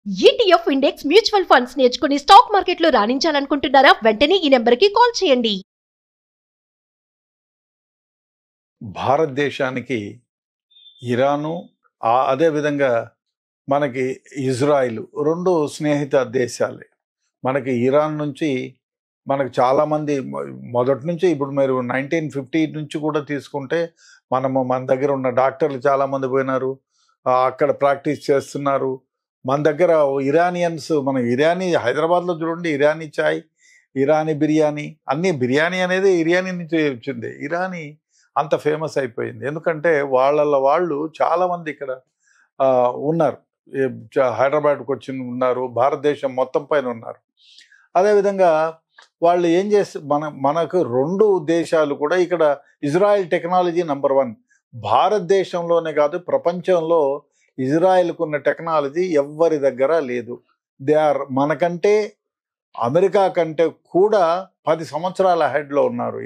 ETF index mutual funds నేర్చుకుని stock మార్కెట్లో రాణించాలనుకుంటున్నారా? వెంటనే ఈ నెంబర్కి కాల్ చేయండి. భారతదేశానికి ఇరాను అదేవిధంగా మనకి ఇజ్రాయిల్ రెండు స్నేహిత దేశాలే. మనకి ఇరాన్ నుంచి మనకు చాలామంది మొదటి నుంచి ఇప్పుడు మీరు 1950 నుంచి కూడా తీసుకుంటే మన దగ్గర ఉన్న డాక్టర్లు చాలామంది పోయినారు, అక్కడ ప్రాక్టీస్ చేస్తున్నారు. మన దగ్గర ఇరానియన్స్, మన ఇరానీ హైదరాబాద్లో చూడండి, ఇరానీ చాయ్, ఇరానీ బిర్యానీ, అన్నీ బిర్యానీ అనేది ఇరానీ నుంచి వచ్చింది. ఇరానీ అంత ఫేమస్ అయిపోయింది ఎందుకంటే వాళ్ళు చాలామంది ఇక్కడ ఉన్నారు. హైదరాబాద్కి వచ్చి ఉన్నారు, భారతదేశం మొత్తం పైన ఉన్నారు. అదేవిధంగా వాళ్ళు ఏం చేస్తే మనకు రెండు దేశాలు కూడా ఇక్కడ ఇజ్రాయెల్ టెక్నాలజీ నంబర్ 1. భారతదేశంలోనే కాదు, ప్రపంచంలో ఇజ్రాయెల్కు ఉన్న టెక్నాలజీ ఎవ్వరి దగ్గర లేదు. మనకంటే అమెరికా కంటే కూడా 10 సంవత్సరాల హెడ్లో ఉన్నారు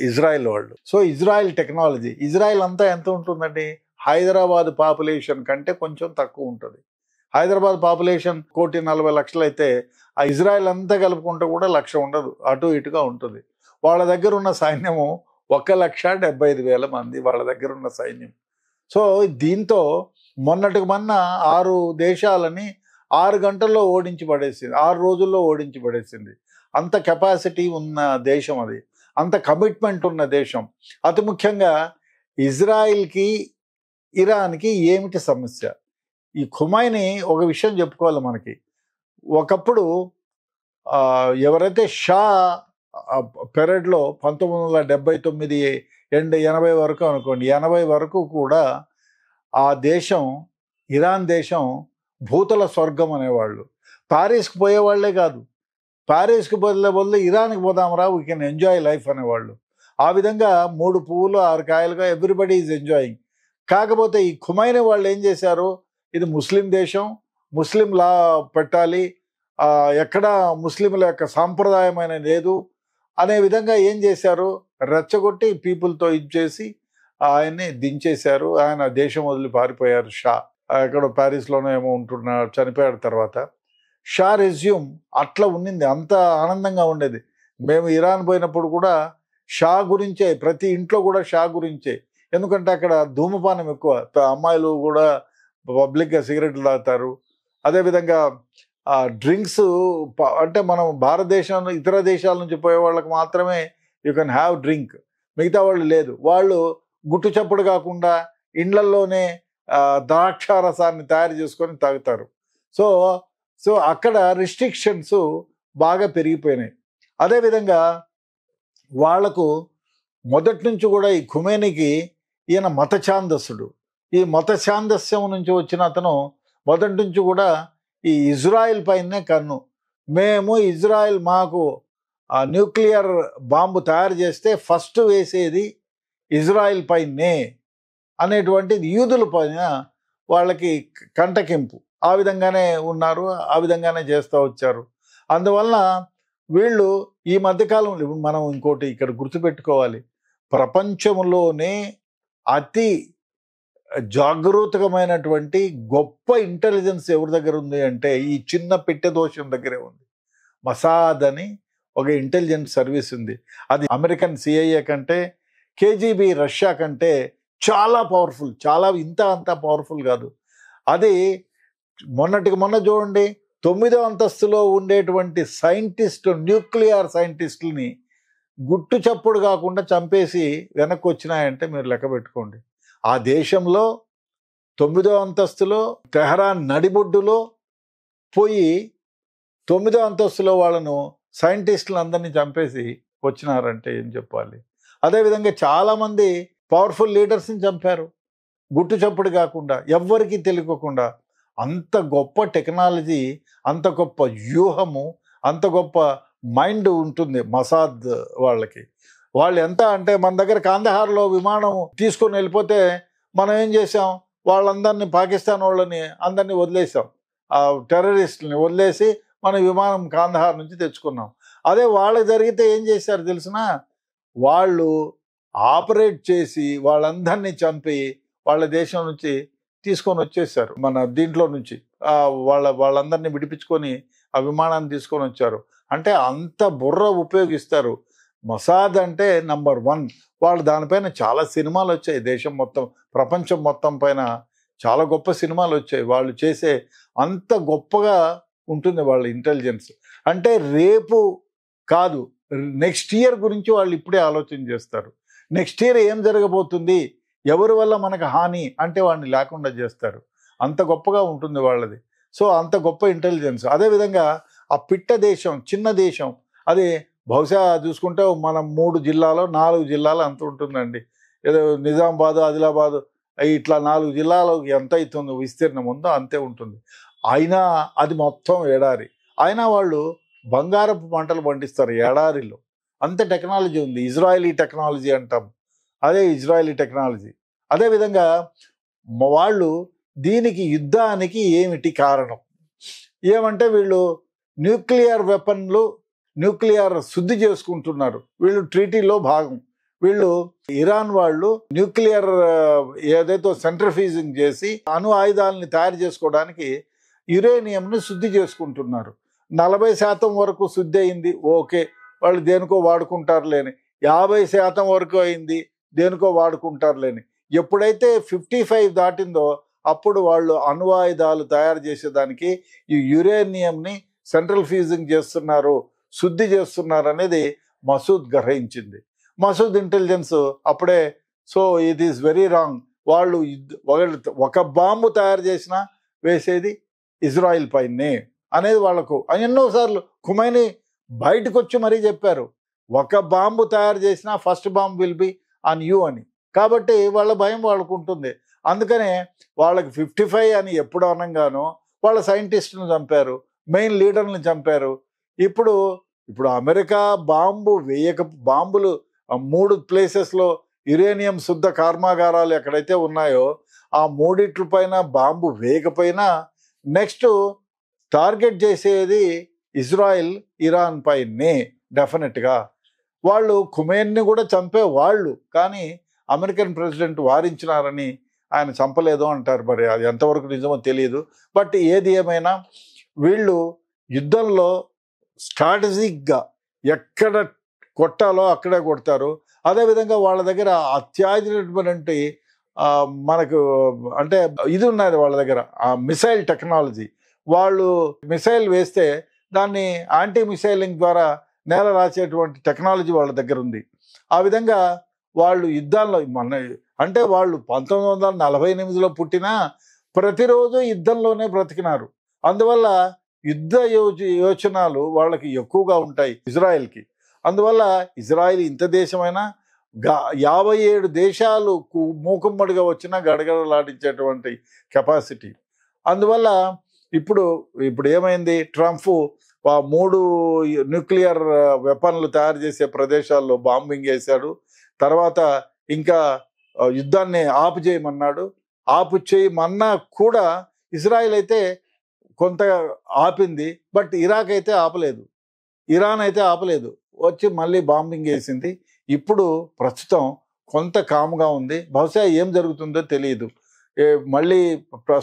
ఇజ్రాయెల్ వాళ్ళు. సో ఇజ్రాయెల్ టెక్నాలజీ, ఇజ్రాయెల్ అంతా ఎంత ఉంటుందండి? హైదరాబాద్ పాపులేషన్ కంటే కొంచెం తక్కువ ఉంటుంది. హైదరాబాద్ పాపులేషన్ 1,40,00,000 అయితే ఆ ఇజ్రాయెల్ అంతా కలుపుకుంటే కూడా 1,00,000 ఉండదు, అటు ఇటుగా ఉంటుంది. వాళ్ళ దగ్గర ఉన్న సైన్యము 1,75,000 మంది వాళ్ళ దగ్గర ఉన్న సైన్యం. సో దీంతో మొన్నటికి మొన్న 6 దేశాలని 6 గంటల్లో ఓడించి పడేసింది, 6 రోజుల్లో ఓడించి పడేసింది. అంత కెపాసిటీ ఉన్న దేశం అది, అంత కమిట్మెంట్ ఉన్న దేశం. అతి ముఖ్యంగా ఇజ్రాయిల్కి ఇరాన్కి ఏమిటి సమస్య? ఈ ఖుమైనీ ఒక విషయం చెప్పుకోవాలి మనకి. ఒకప్పుడు ఎవరైతే షా పెరేడ్లో 1979 ఎండ్ 80 వరకు అనుకోండి, 80 వరకు కూడా ఆ దేశం, ఇరాన్ దేశం భూతల స్వర్గం అనేవాళ్ళు. ప్యారిస్కి పోయేవాళ్లే కాదు, ప్యారిస్కి బదులు ఇరాన్కి పోదామరా, వీ కెన్ ఎంజాయ్ లైఫ్ అనేవాళ్ళు. ఆ విధంగా 3 పువ్వులు 6 కాయలుగా ఎవ్రీబడి ఈజ్ ఎంజాయింగ్. కాకపోతే ఈ ఖుమైనీ వాళ్ళు ఏం చేశారు? ఇది ముస్లిం దేశం, ముస్లిం లా పెట్టాలి, ఎక్కడ ముస్లింల యొక్క సాంప్రదాయమైన లేదు అనే విధంగా ఏం చేశారు? రెచ్చగొట్టి పీపుల్తో ఇచ్చేసి ఆయన్ని దించేశారు. ఆయన దేశం వదిలి పారిపోయారు. షా ఎక్కడో ప్యారిస్లోనే ఏమో ఉంటున్నారు, చనిపోయాడు. తర్వాత షా రెజ్యూమ్ అట్లా ఉన్నింది, అంత ఆనందంగా ఉండేది. మేము ఇరాన్ పోయినప్పుడు కూడా షా గురించే, ప్రతి ఇంట్లో కూడా షా గురించే. ఎందుకంటే అక్కడ ధూమపానం ఎక్కువ, అమ్మాయిలు కూడా పబ్లిక్గా సిగరెట్లు తాగుతారు. అదేవిధంగా డ్రింక్స్ అంటే మనం భారతదేశం ఇతర దేశాల నుంచి పోయే వాళ్ళకి మాత్రమే యూ కెన్ హ్యావ్ డ్రింక్, మిగతా వాళ్ళు లేదు. వాళ్ళు గుట్టు చప్పుడు కాకుండా ఇండ్లల్లోనే ద్రాక్షారసాన్ని తయారు చేసుకొని తాగుతారు. సో అక్కడ రిస్ట్రిక్షన్స్ బాగా పెరిగిపోయినాయి. అదేవిధంగా వాళ్లకు మొదటి నుంచి కూడా ఈ ఖుమైనీకి ఈయన మత ఛాందస్సుడు. ఈ మత ఛాందస్యం నుంచి వచ్చిన అతను మొదటి నుంచి కూడా ఈ ఇజ్రాయిల్ పైనే కన్ను. మేము ఇజ్రాయిల్, మాకు న్యూక్లియర్ బాంబు తయారు చేస్తే ఫస్ట్ వేసేది ఇజ్రాయిల్ పైనే అనేటువంటిది యూదుల పైన వాళ్ళకి కంటకింపు. ఆ విధంగానే ఉన్నారు, ఆ విధంగానే చేస్తూ వచ్చారు. అందువలన వీళ్ళు ఈ మధ్యకాలంలో మనం ఇంకోటి ఇక్కడ గుర్తుపెట్టుకోవాలి, ప్రపంచంలోనే అతి జాగరూకమైనటువంటి గొప్ప ఇంటెలిజెన్స్ ఎవరి దగ్గర ఉంది అంటే ఈ చిన్న పెట్టె దోషం దగ్గరే ఉంది. మసాద్ అని ఒక ఇంటెలిజెన్స్ సర్వీస్ ఉంది. అది అమెరికన్ CIA కంటే, KGB రష్యా కంటే చాలా పవర్ఫుల్, చాలా అంత పవర్ఫుల్ కాదు. అది మొన్నటికి మొన్న చూడండి, 9వ అంతస్తులో ఉండేటువంటి న్యూక్లియర్ సైంటిస్టులని గుట్టు చప్పుడు కాకుండా చంపేసి వెనక్కి వచ్చినాయంటే మీరు లెక్క పెట్టుకోండి. ఆ దేశంలో 9వ అంతస్తులో తెహరాన్ నడిబొడ్డులో పోయి 9వ అంతస్తులో వాళ్ళను సైంటిస్టులు అందరినీ చంపేసి వచ్చినారంటే ఏం చెప్పాలి? అదేవిధంగా చాలామంది పవర్ఫుల్ లీడర్స్ని చంపారు గుట్టు చప్పుడు కాకుండా, ఎవ్వరికీ తెలియకుండా. అంత గొప్ప టెక్నాలజీ, అంత గొప్ప వ్యూహము, అంత గొప్ప మైండ్ ఉంటుంది మసాద్ వాళ్ళకి. వాళ్ళు ఎంత అంటే, మన దగ్గర కాందహార్లో విమానం తీసుకొని వెళ్ళిపోతే మనం ఏం చేసాం? వాళ్ళందరినీ, పాకిస్తాన్ వాళ్ళని అందరినీ వదిలేసాం, ఆ టెర్రరిస్టులని వదిలేసి మన విమానం కాందహార్ నుంచి తెచ్చుకున్నాం. అదే వాళ్ళకి జరిగితే ఏం చేశారు తెలిసిన? వాళ్ళు ఆపరేట్ చేసి వాళ్ళందరినీ చంపి వాళ్ళ దేశం నుంచి తీసుకొని వచ్చేసారు మన దీంట్లో నుంచి. వాళ్ళందరినీ విడిపించుకొని ఆ విమానాన్ని తీసుకొని వచ్చారు. అంటే అంత బుర్ర ఉపయోగిస్తారు. మొసాద్ అంటే నంబర్ 1. వాళ్ళు దానిపైన చాలా సినిమాలు వచ్చాయి. దేశం మొత్తం, ప్రపంచం మొత్తం పైన చాలా గొప్ప సినిమాలు వచ్చాయి. వాళ్ళు చేసే అంత గొప్పగా ఉంటుంది వాళ్ళ ఇంటెలిజెన్స్. అంటే రేపు కాదు, నెక్స్ట్ ఇయర్ గురించి వాళ్ళు ఇప్పుడే ఆలోచన చేస్తారు. నెక్స్ట్ ఇయర్ ఏం జరగబోతుంది, ఎవరి వల్ల మనకు హాని అంటే వాడిని లేకుండా చేస్తారు. అంత గొప్పగా ఉంటుంది వాళ్ళది. సో అంత గొప్ప ఇంటెలిజెన్స్. అదేవిధంగా ఆ పిట్ట దేశం, చిన్న దేశం, అది బహుశా చూసుకుంటే మనం 3 జిల్లాలో 4 జిల్లాలు అంత ఉంటుందండి. ఏదో నిజామాబాద్, ఆదిలాబాద్ ఇట్లా 4 జిల్లాలు ఎంత అవుతుందో విస్తీర్ణం ఉందో అంతే ఉంటుంది. అయినా అది మొత్తం ఎడారి. అయినా వాళ్ళు బంగారపు పంటలు పండిస్తారు ఎడారిలో. అంత టెక్నాలజీ ఉంది. ఇజ్రాయలీ టెక్నాలజీ అంటాం, అదే ఇజ్రాయలీ టెక్నాలజీ. అదేవిధంగా వాళ్ళు దీనికి యుద్ధానికి ఏమిటి కారణం ఏమంటే, వీళ్ళు న్యూక్లియర్ వెపన్లు, న్యూక్లియర్ శుద్ధి చేసుకుంటున్నారు. వీళ్ళు ట్రీటీలో భాగం. వీళ్ళు ఇరాన్ వాళ్ళు న్యూక్లియర్ ఏదైతే సెంట్రిఫ్యూజింగ్ చేసి అణు ఆయుధాలని తయారు చేసుకోవడానికి యురేనియంని శుద్ధి చేసుకుంటున్నారు. 40% వరకు శుద్ధి అయింది, ఓకే, వాళ్ళు దేనికో వాడుకుంటారులేని. 50% వరకు అయింది, దేనికో వాడుకుంటారులేని. ఎప్పుడైతే 55 దాటిందో అప్పుడు వాళ్ళు అణు ఆయుధాలు తయారు చేసేదానికి ఈ యురేనియంని సెంట్రల్ ఫ్యూజింగ్ చేస్తున్నారు, శుద్ధి చేస్తున్నారు అనేది మసూద్ గ్రహించింది. మసూద్ ఇంటెలిజెన్స్ అప్పుడే, so it is very wrong. వాళ్ళు ఒక బాంబు తయారు చేసినా వేసేది ఇజ్రాయిల్ పైనే అనేది వాళ్ళకు ఎన్నోసార్లు ఖుమైనీ బయటకు వచ్చి మరీ చెప్పారు, ఒక బాంబు తయారు చేసినా first bomb will be on you అని. కాబట్టి వాళ్ళ భయం వాళ్ళకు ఉంటుంది. అందుకనే వాళ్ళకి 55 అని ఎప్పుడు అనగానో వాళ్ళ సైంటిస్టులను చంపారు, మెయిన్ లీడర్ని చంపారు. ఇప్పుడు అమెరికా బాంబులు 3 ప్లేసెస్లో యురేనియం శుద్ధ కర్మాగారాలు ఎక్కడైతే ఉన్నాయో ఆ 3 పైన బాంబు వేయకపోయినా నెక్స్ట్ టార్గెట్ చేసేది ఇజ్రాయిల్, ఇరాన్ పైనే డెఫినెట్గా. వాళ్ళు ఖుమైనీని కూడా చంపేవాళ్ళు, కానీ అమెరికన్ ప్రెసిడెంట్ వారించినారని ఆయన చంపలేదు అంటారు. మరి అది ఎంతవరకు నిజమో తెలియదు. బట్ ఏది ఏమైనా వీళ్ళు యుద్ధంలో స్ట్రాటజిక్గా ఎక్కడ కొట్టాలో అక్కడే కొడతారు. అదేవిధంగా వాళ్ళ దగ్గర అత్యాధునికమైనటువంటి మనకు అంటే ఇది ఉన్నది వాళ్ళ దగ్గర, ఆ మిసైల్ టెక్నాలజీ. వాళ్ళు మిసైల్ వేస్తే దాన్ని యాంటీ మిసైలింగ్ ద్వారా నేల రాసేటువంటి టెక్నాలజీ వాళ్ళ దగ్గర ఉంది. ఆ విధంగా వాళ్ళు యుద్ధాల్లో అంటే వాళ్ళు 1948లో పుట్టినా ప్రతిరోజు యుద్ధంలోనే బ్రతికినారు. అందువల్ల యుద్ధ యోచనాలు వాళ్ళకి ఎక్కువగా ఉంటాయి ఇజ్రాయెల్కి. అందువల్ల ఇజ్రాయెల్ ఇంత దేశమైనా 57 దేశాలు మూకుమ్మడిగా వచ్చినా గడగడలాడించేటువంటి కెపాసిటీ. అందువల్ల ఇప్పుడు ఏమైంది, ట్రంప్ 3 న్యూక్లియర్ వెపన్లు తయారు చేసే ప్రదేశాల్లో బాంబింగ్ వేశాడు. తర్వాత ఇంకా యుద్ధాన్ని ఆపు చేయమన్నాడు. ఆపు చేయమన్నా కూడా ఇజ్రాయెల్ అయితే కొంత ఆపింది, బట్ ఇరాక్ అయితే ఆపలేదు, ఇరాన్ అయితే ఆపలేదు, వచ్చి మళ్ళీ బాంబింగ్ వేసింది. ఇప్పుడు ప్రస్తుతం కొంత కామ్గా ఉంది. బహుశా ఏం జరుగుతుందో తెలియదు. మళ్ళీ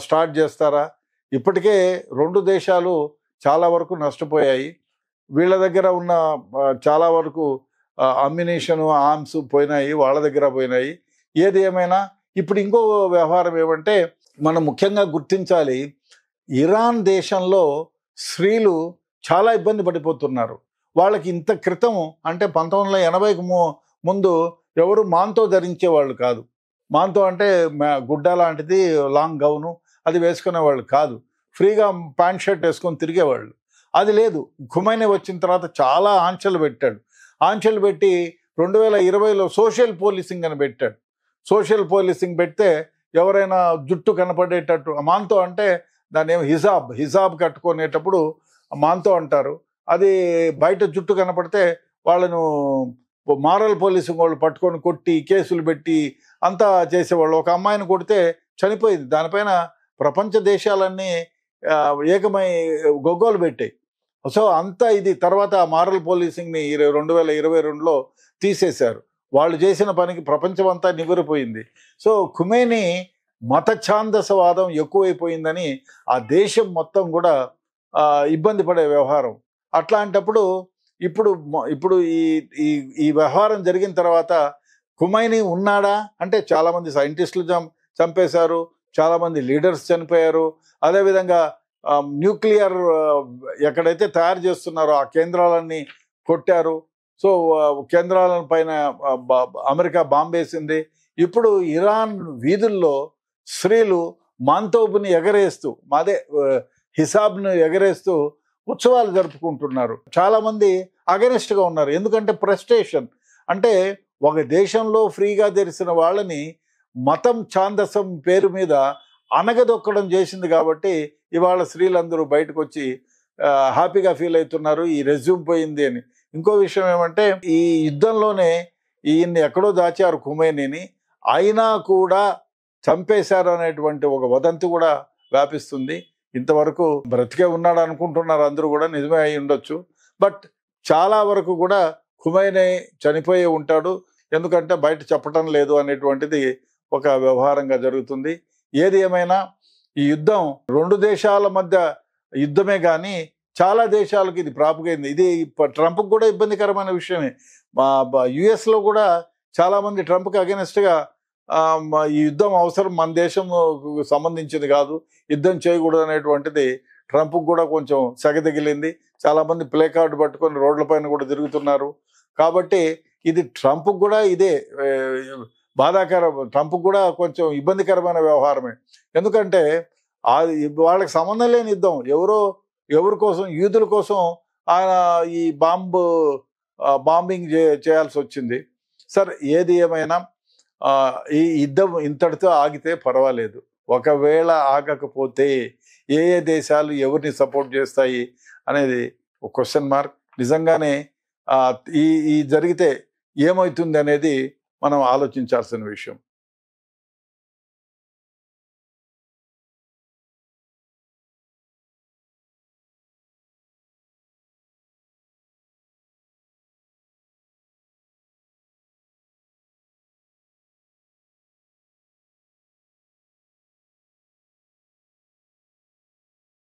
స్టార్ట్ చేస్తారా? ఇప్పటికే 2 దేశాలు చాలా వరకు నష్టపోయాయి. వీళ్ళ దగ్గర ఉన్న చాలా వరకు అమ్యునిషన్, ఆర్మ్స్ పోయినాయి, వాళ్ళ దగ్గర పోయినాయి. ఏది ఏమైనా ఇప్పుడు ఇంకో వ్యవహారం ఏమంటే, మనం ముఖ్యంగా గుర్తించాలి, ఇరాన్ దేశంలో స్త్రీలు చాలా ఇబ్బంది పడిపోతున్నారు. వాళ్ళకి ఇంత క్రితం అంటే 1980కు ముందు ఎవరు మాంతో ధరించేవాళ్ళు కాదు. మాంతో అంటే గుడ్డ లాంటిది, లాంగ్ గౌను, అది వేసుకునేవాళ్ళు కాదు. ఫ్రీగా ప్యాంట్ షర్ట్ వేసుకొని తిరిగేవాళ్ళు. అది లేదు. ఖుమైనీ వచ్చిన తర్వాత చాలా ఆంక్షలు పెట్టాడు. ఆంక్షలు పెట్టి 2020లో సోషల్ పోలీసింగ్ అని పెట్టాడు. సోషల్ పోలీసింగ్ పెడితే ఎవరైనా జుట్టు కనపడేటట్టు, మాంతో అంటే దాన్ని ఏమో హిజాబ్ కట్టుకునేటప్పుడు మాంతో అంటారు. అది బయట జుట్టు కనపడితే వాళ్ళను మారల్ పోలీసింగ్ వాళ్ళు పట్టుకొని కొట్టి కేసులు పెట్టి అంతా చేసేవాళ్ళు. ఒక అమ్మాయిని కొడితే చనిపోయింది. దానిపైన ప్రపంచ దేశాలన్నీ ఏకమై గొగ్గోలు పెట్టాయి. సో అంతా ఇది. తర్వాత మారల్ పోలీసింగ్ని 2022లో తీసేశారు. వాళ్ళు చేసిన పనికి ప్రపంచం అంతా నివ్వెరపోయింది. సో ఖుమైనీ మత ఛాందసవాదం ఎక్కువైపోయిందని ఆ దేశం మొత్తం కూడా ఇబ్బంది పడే వ్యవహారం. అట్లాంటప్పుడు ఇప్పుడు ఈ ఈ ఈ వ్యవహారం జరిగిన తర్వాత ఖుమైనీ ఉన్నాడా అంటే చాలామంది సైంటిస్టులు చంపేశారు, చాలామంది లీడర్స్ చనిపోయారు. అదేవిధంగా న్యూక్లియర్ ఎక్కడైతే తయారు చేస్తున్నారో ఆ కేంద్రాలన్నీ కొట్టారు. సో కేంద్రాల పైన అమెరికా బాంబేసింది. ఇప్పుడు ఇరాన్ వీధుల్లో స్త్రీలు మాంతోబుని ఎగరేస్తూ హిసాబ్ను ఎగరేస్తూ ఉత్సవాలు జరుపుకుంటున్నారు. చాలామంది అగెనిస్ట్గా ఉన్నారు. ఎందుకంటే ఫ్రస్ట్రేషన్ అంటే ఒక దేశంలో ఫ్రీగా తెరిచిన వాళ్ళని మతం ఛాందసం పేరు మీద అనగదొక్కడం చేసింది కాబట్టి ఇవాళ స్త్రీలందరూ బయటకు వచ్చి హ్యాపీగా ఫీల్ అవుతున్నారు, ఈ రెజ్యూమ్ పోయింది అని. ఇంకో విషయం ఏమంటే ఈ యుద్ధంలోనే ఈయన్ని ఎక్కడో దాచారు ఖుమైనీని, అయినా కూడా చంపేశారు అనేటువంటి ఒక వదంతి కూడా వ్యాపిస్తుంది. ఇంతవరకు బ్రతికే ఉన్నాడు అనుకుంటున్నారు అందరూ కూడా, నిజమే అయి ఉండొచ్చు. బట్ చాలా వరకు కూడా ఖుమైనీ చనిపోయి ఉంటాడు, ఎందుకంటే బయట చెప్పటం లేదు అనేటువంటిది ఒక వ్యవహారంగా జరుగుతుంది. ఏది ఏమైనా ఈ యుద్ధం రెండు దేశాల మధ్య యుద్ధమే కానీ చాలా దేశాలకు ఇది ప్రాపగైంది. ఇది ట్రంప్కి కూడా ఇబ్బందికరమైన విషయమే. యుఎస్లో కూడా చాలామంది ట్రంప్కి అగెనిస్ట్గా ఈ యుద్ధం అవసరం, మన దేశం సంబంధించింది కాదు, యుద్ధం చేయకూడదు అనేటువంటిది ట్రంప్కి కూడా కొంచెం సెగదిగిలింది. చాలామంది ప్లే కార్డు పట్టుకొని రోడ్లపైన కూడా తిరుగుతున్నారు. కాబట్టి ఇది ట్రంప్కి కూడా ఇదే ట్రంప్కి కూడా కొంచెం ఇబ్బందికరమైన వ్యవహారమే. ఎందుకంటే వాళ్ళకి సంబంధం లేని యుద్ధం, ఎవరి కోసం, యూదుల కోసం ఆయన ఈ బాంబింగ్ చేయాల్సి వచ్చింది. సరే, ఏది ఏమైనా ఈ యుద్ధం ఇంతటితో ఆగితే పర్వాలేదు. ఒకవేళ ఆగకపోతే ఏ దేశాలు ఎవరిని సపోర్ట్ చేస్తాయి అనేది ఒక క్వశ్చన్ మార్క్. నిజంగానే ఈ జరిగితే ఏమవుతుంది అనేది మనం ఆలోచించాల్సిన విషయం.